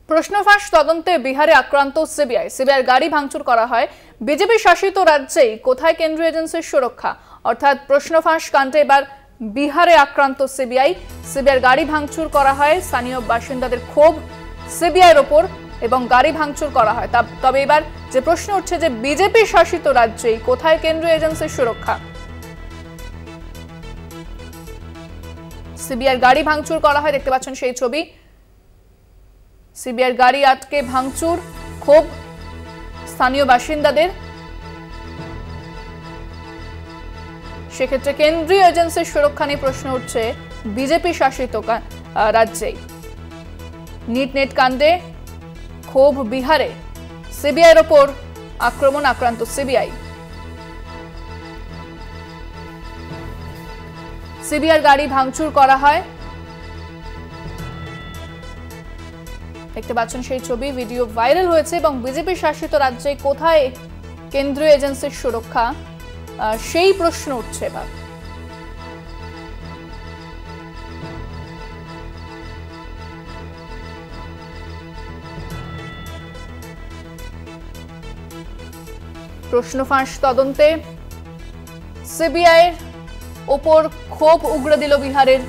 প্রশ্নফাঁস তদন্তে বিহারে আক্রান্ত সিবিআই গাড়ি ভাঙচুর করা হয়। বিজেপি শাসিত রাজ্যেই কোথায় কেন্দ্রীয় এজেন্সির সুরক্ষা? অর্থাৎ প্রশ্নফাঁস কাণ্ডে এবার বিহারে আক্রান্ত সিবিআই গাড়ি ভাঙচুর করা হয়। স্থানীয় বাসিন্দাদের ক্ষোভ সিবিআইয়ের ওপর এবং গাড়ি ভাঙচুর করা হয়। তবে এবার যে প্রশ্ন উঠছে যে বিজেপি শাসিত রাজ্যেই কোথায় কেন্দ্রীয় এজেন্সির সুরক্ষা? সিবিআই গাড়ি ভাঙচুর করা হয়, দেখতে পাচ্ছেন সেই ছবি। সিবিআই গাড়ি আটকে ভাঙচুর, ক্ষোভ স্থানীয় বাসিন্দাদের। সেক্ষেত্রে কেন্দ্রীয় এজেন্সির সুরক্ষা নিয়ে প্রশ্ন উঠছে বিজেপি শাসিত রাজ্যেই। নেট কাণ্ডে ক্ষোভ বিহারে, সিবিআইয়ের ওপর আক্রমণ, আক্রান্ত সিবিআই গাড়ি ভাঙচুর করা হয়। দেখতে পাচ্ছেন সেই ছবি, ভিডিও ভাইরাল হয়েছে। এবং বিজেপি শাসিত রাজ্যে কোথায় কেন্দ্রীয় এজেন্সির সুরক্ষা, সেই প্রশ্ন উঠছে এবার। প্রশ্নফাঁস তদন্তে সিবিআইয়ের ওপর ক্ষোভ উগড়ে দিল বিহারের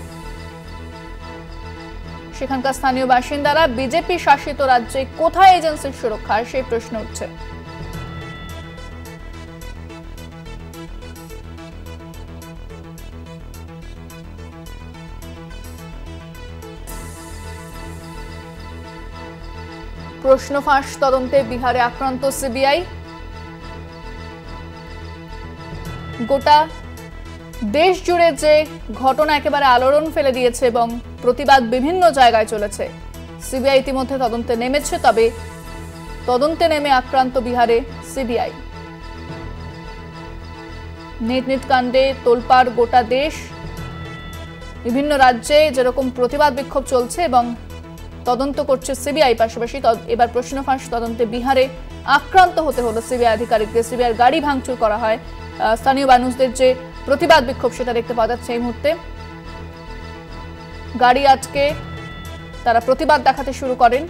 সেখানকার স্থানীয় বাসিন্দারা। বিজেপি শাসিত রাজ্যে কোথায় এজেন্সির সুরক্ষা, সেই প্রশ্ন উঠছে। প্রশ্নফাঁস তদন্তে বিহারে আক্রান্ত সিবিআই। গোটা দেশ জুড়ে যে ঘটনা একেবারে আলোড়ন ফেলে দিয়েছে এবং প্রতিবাদ বিভিন্ন জায়গায় চলেছে। সিবিআই ইতিমধ্যে তদন্তে নেমেছে, তবে তদন্তে নেমে আক্রান্ত বিহারে সিবিআই। নেট কাণ্ডে তোলপাড় গোটা দেশ, বিভিন্ন রাজ্যে যেরকম প্রতিবাদ বিক্ষোভ চলছে এবং তদন্ত করছে সিবিআই, পাশাপাশি এবার প্রশ্নফাঁস তদন্তে বিহারে আক্রান্ত হতে হলো সিবিআই আধিকারিকদের। সিবিআই গাড়ি ভাঙচুর করা হয়। স্থানীয় মানুষদের যে প্রতিবাদ বিক্ষোভ সেটা দেখতে পাওয়া যাচ্ছে এই মুহূর্তে। গাড়ি আটকে তারা প্রতিবাদ দেখাতে শুরু করেন।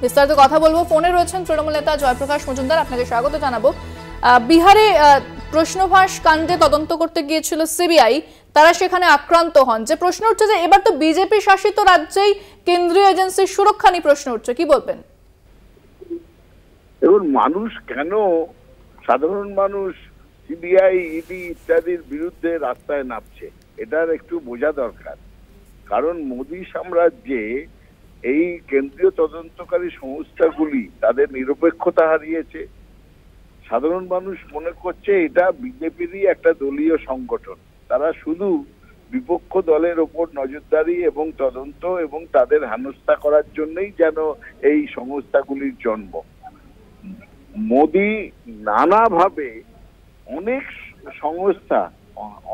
বিস্তারিত কথা বলবো, ফোনে রয়েছেন তৃণমূল নেতা জয়প্রকাশ মজুমদার, আপনাকে স্বাগত জানাবো। বিহারে প্রশ্নফাঁস কাণ্ডে তদন্ত করতে গিয়েছিল সিবিআই, তারা সেখানে আক্রান্ত হন। যে প্রশ্ন উঠছে যে এবার তো বিজেপি শাসিত রাজ্যেই কেন্দ্রীয় এজেন্সির সুরক্ষা নিয়ে প্রশ্ন উঠছে, কি বলবেন? এবং মানুষ কেন, সাধারণ মানুষ সিবিআই, ইডি ইত্যাদির বিরুদ্ধে রাস্তায় নামছে, এটার একটু বোঝা দরকার। কারণ মোদী সাম্রাজ্যে এই কেন্দ্রীয় তদন্তকারী সংস্থাগুলি তাদের নিরপেক্ষতা হারিয়েছে। সাধারণ মানুষ মনে করছে এটা বিজেপিরই একটা দলীয় সংগঠন। তারা শুধু বিপক্ষ দলের ওপর নজরদারি এবং তদন্ত এবং তাদের হেনস্থা করার জন্যই যেন এই সংস্থাগুলির জন্ম। মোদী নানাভাবে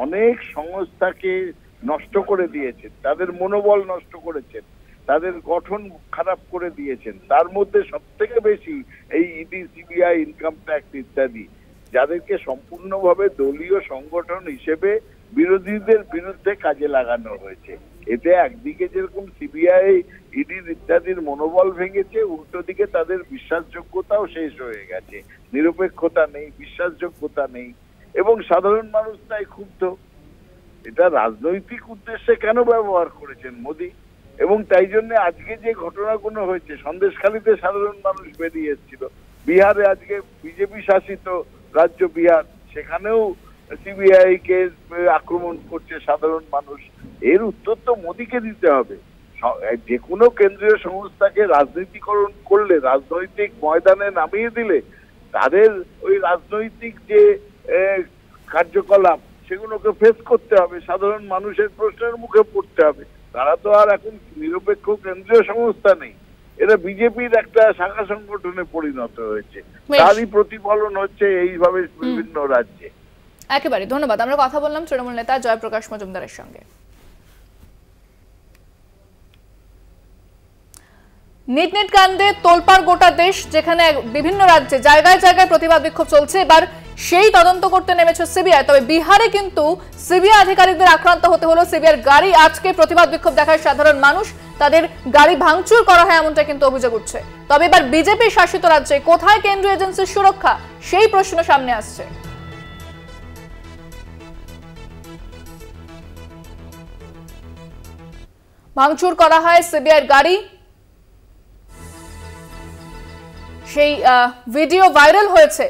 অনেক সংস্থাকে নষ্ট করে দিয়েছেন, তাদের মনোবল নষ্ট করেছেন, তাদের গঠন খারাপ করে দিয়েছেন। তার মধ্যে সব থেকে বেশি এই ইডি, সিবিআই, ইনকাম ট্যাক্স ইত্যাদি, যাদেরকে সম্পূর্ণভাবে দলীয় সংগঠন হিসেবে বিরোধীদের বিরুদ্ধে কাজে লাগানো হয়েছে। এতে একদিকে যেরকম সিবিআই, ইডির ইত্যাদির মনোবল ভেঙেছে, উল্টো দিকে তাদের বিশ্বাসযোগ্যতাও শেষ হয়ে গেছে। নিরপেক্ষতা নেই, বিশ্বাসযোগ্যতা নেই এবং সাধারণ মানুষ তাই ক্ষুব্ধ। এটা রাজনৈতিক উদ্দেশ্যে কেন ব্যবহার করেছেন মোদী? এবং তাই জন্য আজকে যে ঘটনাগুলো হয়েছে, সন্দেশখালীতে সাধারণ মানুষ বেরিয়ে এসেছিল, বিহারে আজকে বিজেপি শাসিত রাজ্য বিহার, সেখানেও সিবিআই কে আক্রমণ করছে সাধারণ মানুষ। এর উত্তর তো মোদীকে দিতে হবে। যে কোনো কেন্দ্রীয় সংস্থাকে রাজনীতিকরণ করলে, রাজনৈতিক ময়দানে নামিয়ে দিলে তাদের ওই রাজনৈতিক যে কার্যকলাপ সেগুলোকে ফেস করতে হবে, সাধারণ মানুষের প্রশ্নের মুখে পড়তে হবে। তারা তো আর এখন নিরপেক্ষ কেন্দ্রীয় সংস্থা নেই, এরা বিজেপির একটা শাখা সংগঠনে পরিণত হয়েছে। তারই প্রতিফলন হচ্ছে এইভাবে বিভিন্ন রাজ্যে। একেবারে ধন্যবাদ। আমরা কথা বললাম তৃণমূল নেতা জয়প্রকাশ মজুমদারের সঙ্গে। নেট কাণ্ডে তোলপাড় গোটা দেশ, যেখানে বিভিন্ন রাজ্যে জায়গায় জায়গায় প্রতিবাদ বিক্ষোভ চলছে। এবার সেই তদন্ত করতে নেমেছে সিবিআই। তবে বিহারে কিন্তু সিবিআই আধিকারিকদের আক্রান্ত হতে হলো। সিবিআইয়ের গাড়ি আজকে প্রতিবাদ বিক্ষোভ দেখায় সাধারণ মানুষ, তাদের গাড়ি ভাঙচুর করা হয় এমনটা কিন্তু অভিযোগ উঠছে। তবে এবার বিজেপি শাসিত রাজ্যে কোথায় কেন্দ্রীয় এজেন্সির সুরক্ষা, সেই প্রশ্ন সামনে আসছে। ভাঙচুর করা হয় সিবিআইয়ের গাড়ি, সেই ভিডিও ভাইরাল হয়েছে।